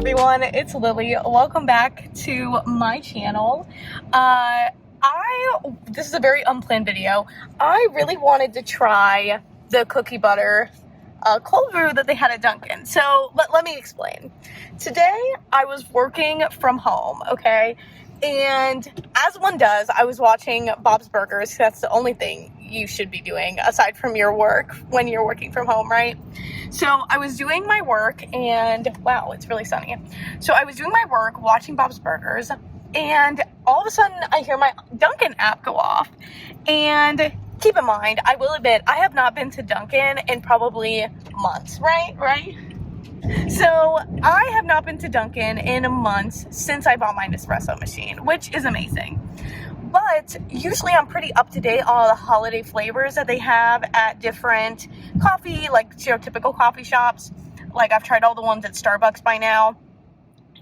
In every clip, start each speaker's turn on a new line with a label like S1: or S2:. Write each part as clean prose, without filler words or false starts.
S1: everyone, it's Lily. Welcome back to my channel. This is a very unplanned video. I really wanted to try the cookie butter cold brew that they had at Dunkin. So let me explain. Today I was working from home, okay? And as one does, I was watching Bob's Burgers. That's the only thing you should be doing aside from your work when you're working from home, right? So I was doing my work and wow, it's really sunny. So I was doing my work, watching Bob's Burgers, and all of a sudden I hear my Dunkin app go off. And keep in mind, I will admit, I have not been to Dunkin in probably months, right? So I have not been to Dunkin in months since I bought my Nespresso machine, which is amazing. But usually I'm pretty up to date on all the holiday flavors that they have at different coffee, like stereotypical coffee shops. Like I've tried all the ones at Starbucks by now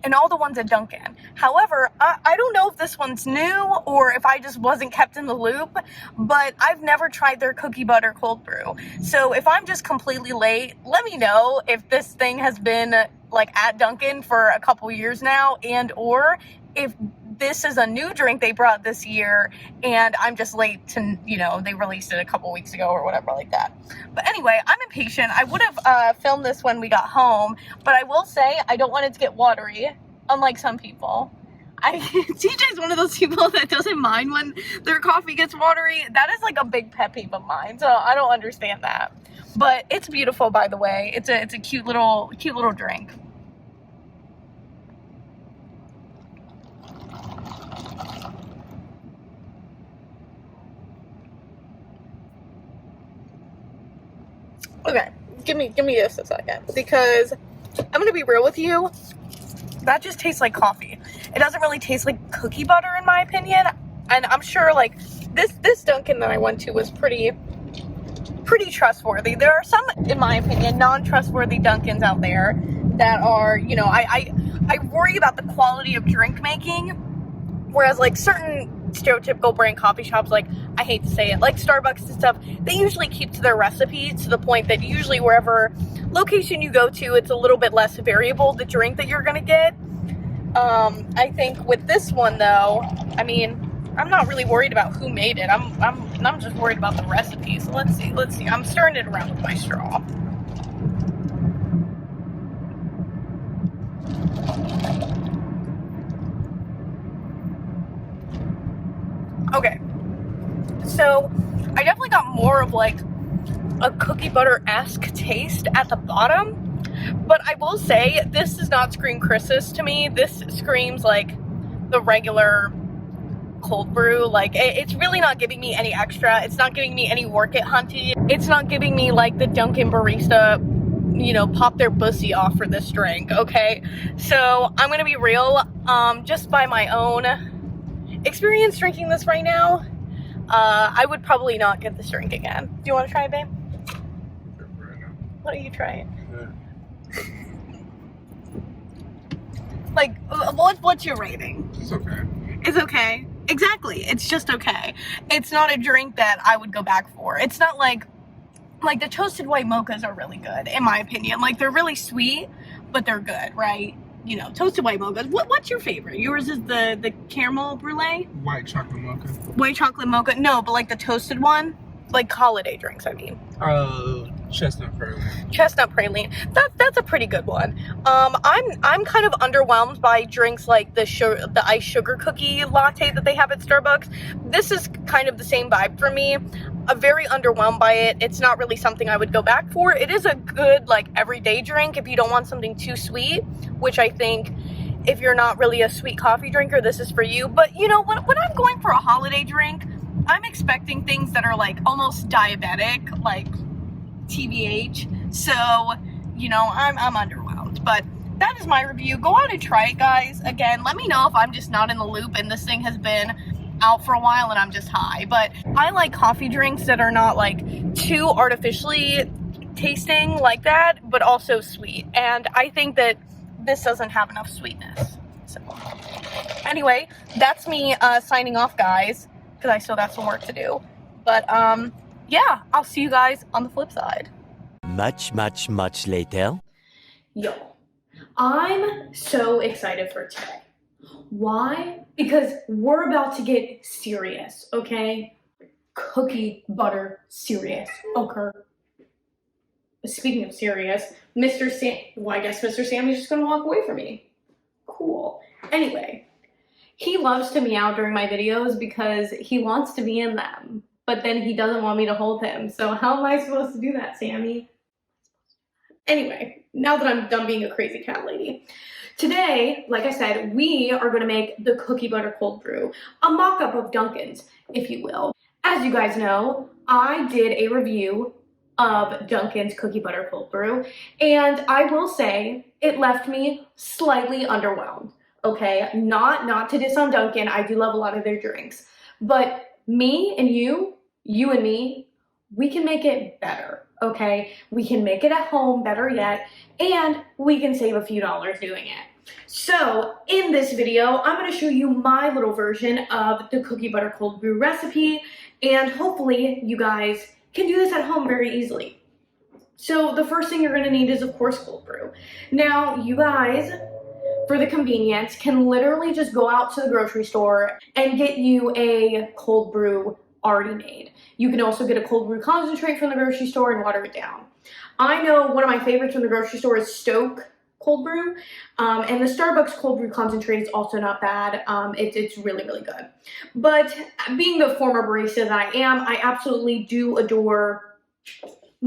S1: and all the ones at Dunkin. However, I don't know if this one's new or if I just wasn't kept in the loop, but I've never tried their cookie butter cold brew. So if I'm just completely late, let me know if this thing has been like at Dunkin for a couple years now, and or if this is a new drink they brought this year and I'm just late to, they released it a couple weeks ago or whatever like that. But anyway, I'm impatient. I would have filmed this when we got home, but I will say I don't want it to get watery, unlike some people. TJ's one of those people that doesn't mind when their coffee gets watery. That is like a big pet peeve of mine, so I don't understand that. But it's beautiful, by the way. It's a cute little drink. Okay, give me just a second, because I'm gonna be real with you. That just tastes like coffee. It doesn't really taste like cookie butter, in my opinion. And I'm sure like this Dunkin' that I went to was pretty trustworthy. There are some, in my opinion, non-trustworthy Dunkins out there that are, I worry about the quality of drink making. Whereas like certain stereotypical brand coffee shops, like, I hate to say it, like Starbucks and stuff, they usually keep to their recipes to the point that usually wherever location you go to, it's a little bit less variable, the drink that you're gonna get. I think with this one though, I mean, I'm not really worried about who made it. I'm just worried about the recipe. So let's see. I'm stirring it around with my straw. Okay, so I definitely got more of like a cookie butter-esque taste at the bottom, but I will say this does not scream Christmas to me. This screams like the regular cold brew. Like it's really not giving me any extra. It's not giving me any work it hunty. It's not giving me like the Dunkin' barista, pop their pussy off for this drink. Okay, so I'm gonna be real. Just by my own experience drinking this right now, I would probably not get this drink again. Do you want to try it, babe? Why don't you try it? Yeah. Like, what's your rating?
S2: It's okay.
S1: It's okay. Exactly. It's just okay. It's not a drink that I would go back for. It's not like the toasted white mochas are really good, in my opinion. Like, they're really sweet, but they're good, right? Toasted white mochas. What's your favorite? Yours is the caramel brulee?
S2: White chocolate mocha.
S1: White chocolate mocha? No, but like the toasted one? Like holiday drinks, I mean.
S2: Chestnut praline.
S1: Chestnut praline. That's a pretty good one. I'm kind of underwhelmed by drinks like the iced sugar cookie latte that they have at Starbucks. This is kind of the same vibe for me. I'm very underwhelmed by it. It's not really something I would go back for. It is a good like everyday drink if you don't want something too sweet, which I think if you're not really a sweet coffee drinker, this is for you. But when I'm going for a holiday drink, I'm expecting things that are like almost diabetic, like TBH. So, I'm underwhelmed. But that is my review. Go out and try it, guys. Again, let me know if I'm just not in the loop and this thing has been out for a while and I'm just high. But I like coffee drinks that are not like too artificially tasting like that, but also sweet. And I think that this doesn't have enough sweetness. So anyway, that's me signing off, guys, because I still got some work to do. But yeah, I'll see you guys on the flip side.
S3: Much later.
S1: Yo, I'm so excited for today. Why? Because we're about to get serious, okay? Cookie butter serious, okay? Speaking of serious, Mr. Sam, well, I guess Mr. Sam is just gonna walk away from me. Cool. Anyway, he loves to meow during my videos because he wants to be in them, but then he doesn't want me to hold him. So how am I supposed to do that, Sammy? Anyway, now that I'm done being a crazy cat lady, today, like I said, we are going to make the cookie butter cold brew, a mock-up of Dunkin's, if you will. As you guys know, I did a review of Dunkin's cookie butter cold brew, and I will say it left me slightly underwhelmed. Okay, not to diss on Dunkin', I do love a lot of their drinks, but me and you and me, we can make it better. Okay, we can make it at home, better yet, and we can save a few dollars doing it. So in this video, I'm going to show you my little version of the cookie butter cold brew recipe, and hopefully you guys can do this at home very easily. So the first thing you're going to need is, of course, cold brew. Now, you guys, for the convenience, can literally just go out to the grocery store and get you a cold brew already made. You can also get a cold brew concentrate from the grocery store and water it down. I know one of my favorites from the grocery store is Stoke cold brew, and the Starbucks cold brew concentrate is also not bad. It's really, really good. But being the former barista that I am, I absolutely do adore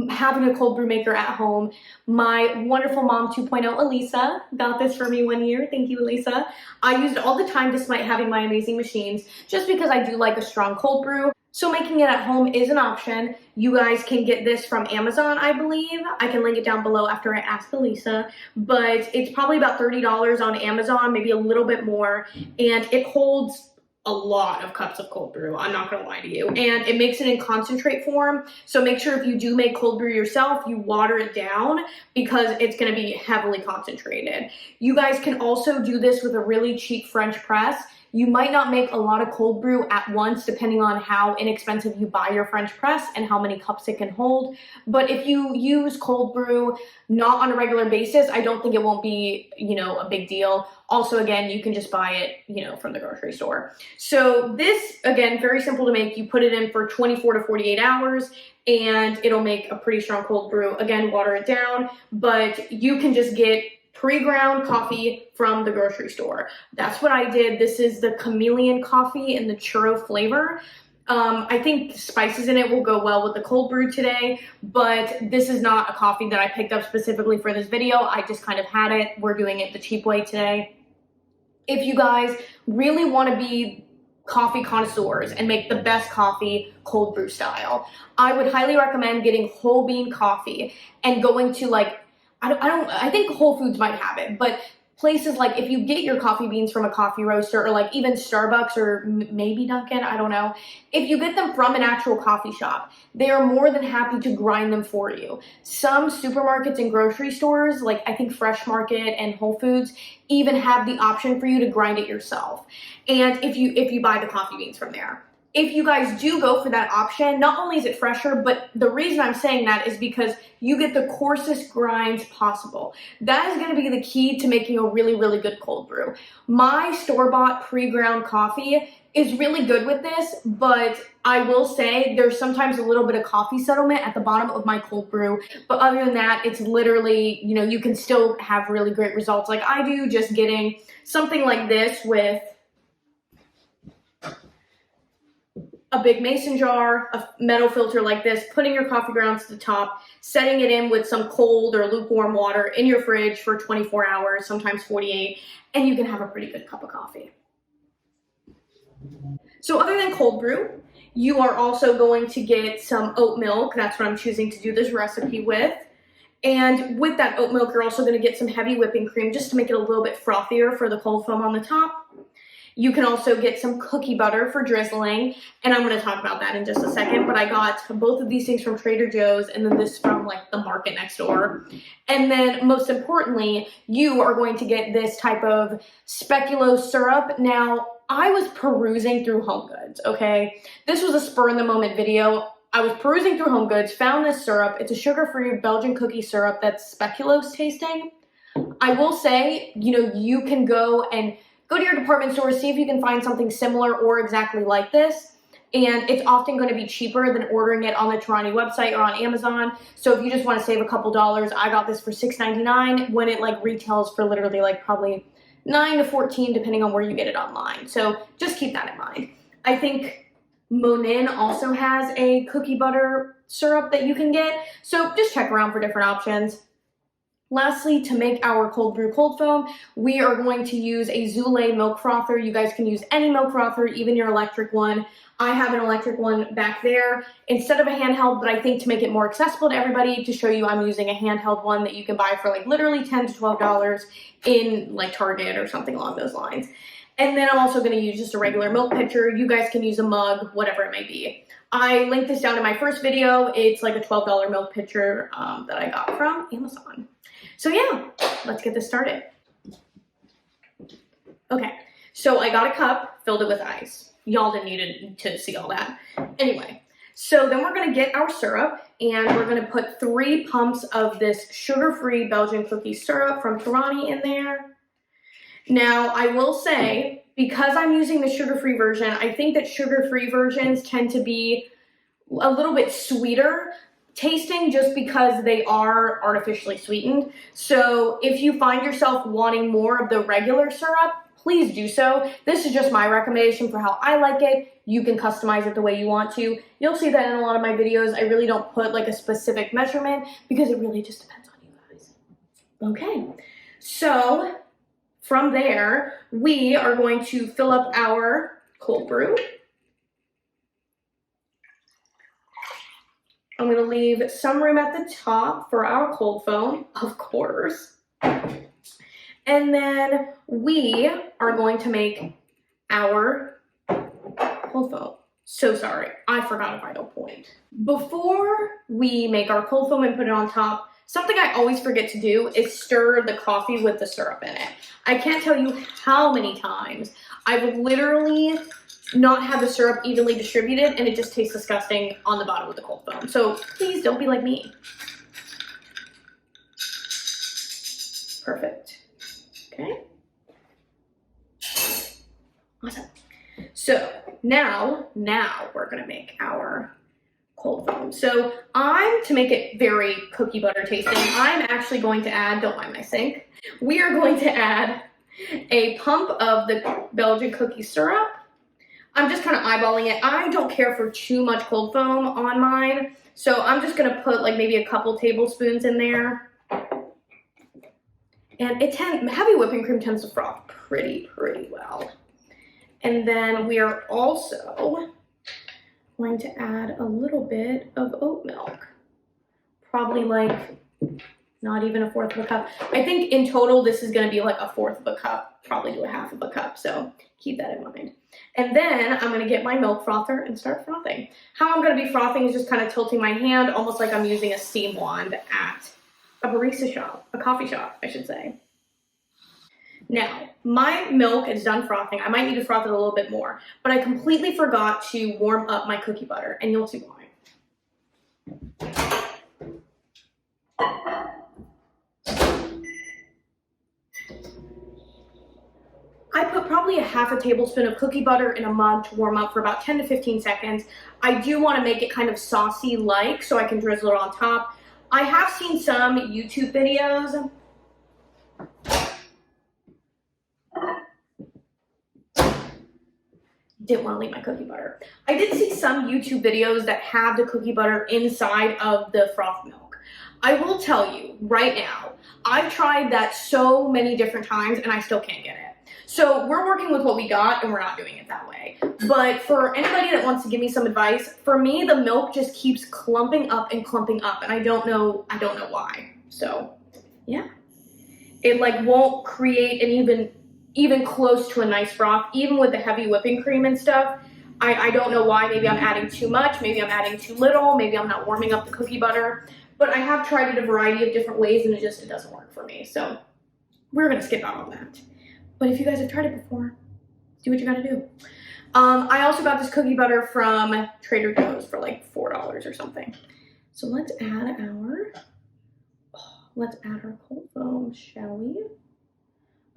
S1: having a cold brew maker at home. My wonderful mom 2.0, Elisa, got this for me one year. Thank you, Elisa. I used it all the time despite having my amazing machines, just because I do like a strong cold brew. So making it at home is an option. You guys can get this from Amazon, I believe. I can link it down below after I ask Elisa, but it's probably about $30 on Amazon, maybe a little bit more, and it holds a lot of cups of cold brew, I'm not gonna lie to you. And it makes it in concentrate form, so make sure if you do make cold brew yourself, you water it down because it's gonna be heavily concentrated. You guys can also do this with a really cheap French press. You might not make a lot of cold brew at once depending on how inexpensive you buy your French press and how many cups it can hold. But if you use cold brew not on a regular basis, I don't think it won't be, a big deal. Also, again, you can just buy it, from the grocery store. So this, again, very simple to make. You put it in for 24 to 48 hours and it'll make a pretty strong cold brew. Again, water it down, but you can just get pre-ground coffee from the grocery store. That's what I did. This is the chameleon coffee in the churro flavor. I think spices in it will go well with the cold brew today, but this is not a coffee that I picked up specifically for this video. I just kind of had it. We're doing it the cheap way today. If you guys really want to be coffee connoisseurs and make the best coffee cold brew style, I would highly recommend getting whole bean coffee and going to I think Whole Foods might have it, but places like if you get your coffee beans from a coffee roaster or like even Starbucks or maybe Dunkin', I don't know. If you get them from an actual coffee shop, they are more than happy to grind them for you. Some supermarkets and grocery stores, like I think Fresh Market and Whole Foods, even have the option for you to grind it yourself. And if you buy the coffee beans from there. If you guys do go for that option, not only is it fresher, but the reason I'm saying that is because you get the coarsest grinds possible. That is going to be the key to making a really, really good cold brew. My store-bought pre-ground coffee is really good with this, but I will say there's sometimes a little bit of coffee settlement at the bottom of my cold brew. But other than that, it's literally, you can still have really great results like I do, just getting something like this with a big mason jar, a metal filter like this, putting your coffee grounds to the top, setting it in with some cold or lukewarm water in your fridge for 24 hours, sometimes 48, and you can have a pretty good cup of coffee. So other than cold brew, you are also going to get some oat milk. That's what I'm choosing to do this recipe with. And with that oat milk, you're also going to get some heavy whipping cream just to make it a little bit frothier for the cold foam on the top. You can also get some cookie butter for drizzling, and I'm going to talk about that in just a second, but I got both of these things from Trader Joe's and then this from the market next door. And then most importantly, you are going to get this type of speculoos syrup. Now, I was perusing through Home Goods, okay? This was a spur-in-the-moment video. I was perusing through Home Goods, found this syrup. It's a sugar-free Belgian cookie syrup that's speculoos tasting. I will say, you know, you can go to your department store, see if you can find something similar or exactly like this. And it's often going to be cheaper than ordering it on the Tarani website or on Amazon. So if you just want to save a couple dollars, I got this for $6.99 when it like retails for literally like probably $9 to $14 depending on where you get it online. So just keep that in mind. I think Monin also has a cookie butter syrup that you can get. So just check around for different options. Lastly, to make our cold brew cold foam, we are going to use a Zule milk frother. You guys can use any milk frother, even your electric one. I have an electric one back there instead of a handheld, but I think to make it more accessible to everybody, to show you I'm using a handheld one that you can buy for like literally $10 to $12 in like Target or something along those lines. And then I'm also going to use just a regular milk pitcher. You guys can use a mug, whatever it may be. I linked this down in my first video. It's like a $12 milk pitcher that I got from Amazon. So yeah, let's get this started. Okay, so I got a cup, filled it with ice. Y'all didn't need to see all that. Anyway, so then we're gonna get our syrup and we're gonna put 3 pumps of this sugar-free Belgian cookie syrup from Tarani in there. Now, I will say, because I'm using the sugar-free version, I think that sugar-free versions tend to be a little bit sweeter tasting just because they are artificially sweetened. So if you find yourself wanting more of the regular syrup, please do so. This is just my recommendation for how I like it. You can customize it the way you want to. You'll see that in a lot of my videos. I really don't put like a specific measurement because it really just depends on you guys. Okay, so from there, we are going to fill up our cold brew. I'm gonna leave some room at the top for our cold foam, of course. And then we are going to make our cold foam. So sorry, I forgot a vital point. Before we make our cold foam and put it on top, something I always forget to do is stir the coffee with the syrup in it. I can't tell you how many times I've literally not have the syrup evenly distributed and it just tastes disgusting on the bottom of the cold foam. So please don't be like me. Perfect. Okay. Awesome. So now we're gonna make our cold foam. So to make it very cookie butter tasting, I'm actually going to add, don't mind my sink, we are going to add a pump of the Belgian cookie syrup. I'm just kind of eyeballing it. I don't care for too much cold foam on mine, so I'm just gonna put like maybe a couple tablespoons in there. And heavy whipping cream tends to froth pretty well. And then we are also going to add a little bit of oat milk. Probably like not even 1/4 of a cup. I think in total this is gonna be like 1/4 of a cup, probably to 1/2 of a cup, so keep that in mind. And then I'm gonna get my milk frother and start frothing. How I'm gonna be frothing is just kind of tilting my hand, almost like I'm using a steam wand at a barista shop, a coffee shop, I should say. Now, my milk is done frothing. I might need to froth it a little bit more, but I completely forgot to warm up my cookie butter, and you'll see why. I put probably 1/2 tablespoon of cookie butter in a mug to warm up for about 10 to 15 seconds. I do want to make it kind of saucy-like so I can drizzle it on top. I have seen some YouTube videos. Didn't want to leave my cookie butter. I did see some YouTube videos that have the cookie butter inside of the froth milk. I will tell you right now, I've tried that so many different times and I still can't get it. So we're working with what we got and we're not doing it that way. But for anybody that wants to give me some advice, for me, the milk just keeps clumping up and I don't know why. So yeah, it like won't create an even close to a nice froth, even with the heavy whipping cream and stuff. I don't know why. Maybe I'm adding too much, maybe I'm adding too little, maybe I'm not warming up the cookie butter, but I have tried it a variety of different ways and it doesn't work for me. So we're gonna skip out on that. But if you guys have tried it before, do what you gotta do. I also got this cookie butter from Trader Joe's for like $4 or something. So let's add our, let's add our cold foam, shall we?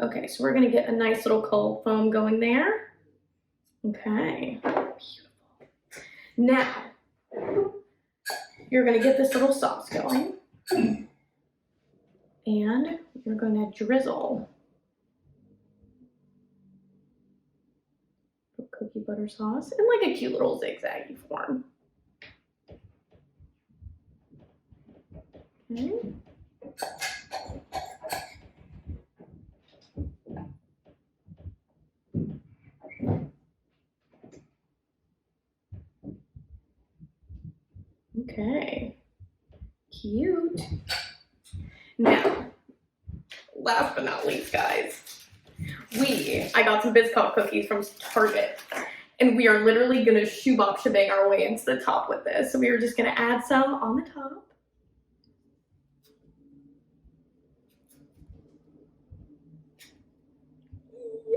S1: Okay, so we're gonna get a nice little cold foam going there. Okay, beautiful. Now, you're gonna get this little sauce going. And you're gonna drizzle the cookie butter sauce in like a cute little zigzaggy form. Okay. Okay, cute. Now, last but not least, guys, I got some Biscoff cookies from Target, and we are literally gonna shoebox shebang our way into the top with this. So we are just gonna add some on the top.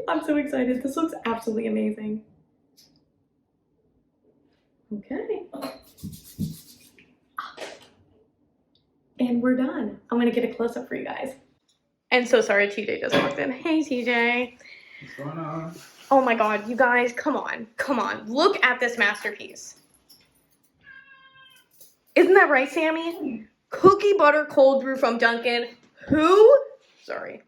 S1: I'm so excited. This looks absolutely amazing. Okay. And we're done. I'm gonna get a close-up for you guys. And so sorry, TJ just walked in. Hey, TJ.
S2: What's going on?
S1: Oh my God, you guys, come on. Look at this masterpiece. Isn't that right, Sammy? Cookie butter cold brew from Dunkin. Sorry.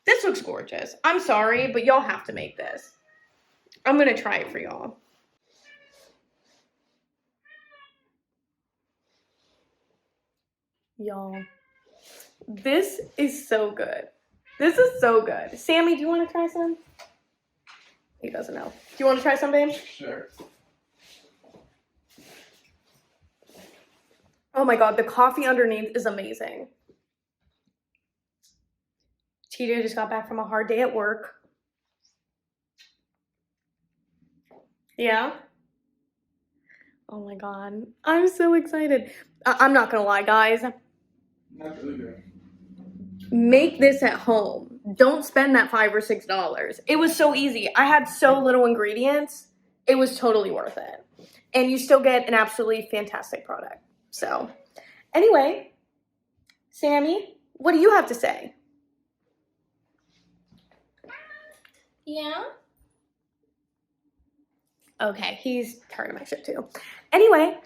S1: This looks gorgeous. I'm sorry, but y'all have to make this. I'm gonna try it for y'all. Y'all, this is so good. This is so good. Sammy, do you want to try some? He doesn't know. Do you want to try some, babe?
S2: Sure.
S1: Oh my God, the coffee underneath is amazing. TJ just got back from a hard day at work. Yeah? Oh my God, I'm so excited. I'm not gonna lie, guys.
S2: Not really good.
S1: Make this at home. Don't spend that $5 or $6. It was so easy. I had so little ingredients. It was totally worth it. And you still get an absolutely fantastic product. So, anyway, Sammy, what do you have to say? Yeah? Okay, he's tired of my shit too. Anyway,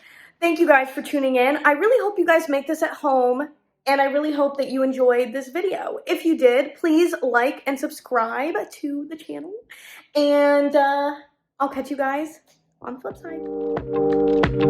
S1: thank you guys for tuning in. I really hope you guys make this at home, and I really hope that you enjoyed this video. If you did, please like and subscribe to the channel, and I'll catch you guys on the flip side.